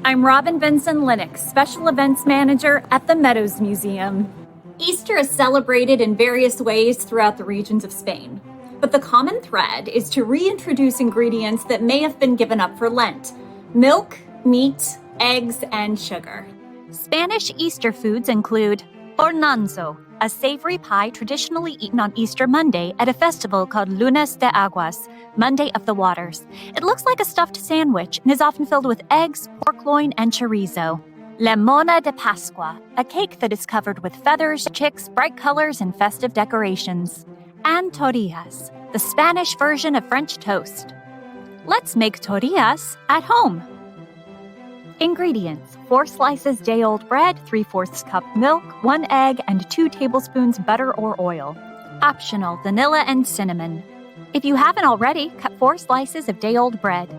I'm Robin Benson Lennox, Special Events Manager at the Meadows Museum. Easter is celebrated in various ways throughout the regions of Spain, but the common thread is to reintroduce ingredients that may have been given up for Lent: milk, meat, eggs, and sugar. Spanish Easter foods include hornanzo, a savory pie traditionally eaten on Easter Monday at a festival called Lunes de Aguas, Monday of the Waters. It looks like a stuffed sandwich and is often filled with eggs, pork loin, and chorizo. Limona de Pascua, a cake that is covered with feathers, chicks, bright colors, and festive decorations. And torrijas, the Spanish version of French toast. Let's make torrijas at home. Ingredients: 4 slices day-old bread, 3/4 cup milk, 1 egg, and 2 tablespoons butter or oil. Optional: vanilla and cinnamon. If you haven't already, cut 4 slices of day-old bread.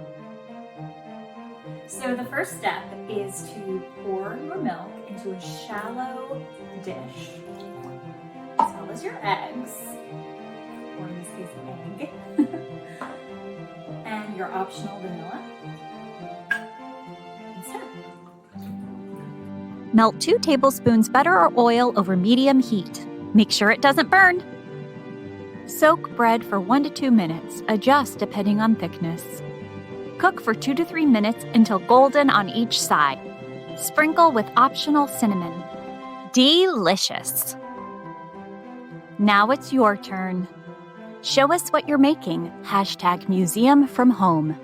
So the first step is to pour your milk into a shallow dish, as well as your eggs, or in this case, egg, and your optional vanilla. Melt 2 tablespoons butter or oil over medium heat. Make sure it doesn't burn. Soak bread for 1 to 2 minutes. Adjust depending on thickness. Cook for 2 to 3 minutes until golden on each side. Sprinkle with optional cinnamon. Delicious! Now it's your turn. Show us what you're making. #Museum from home.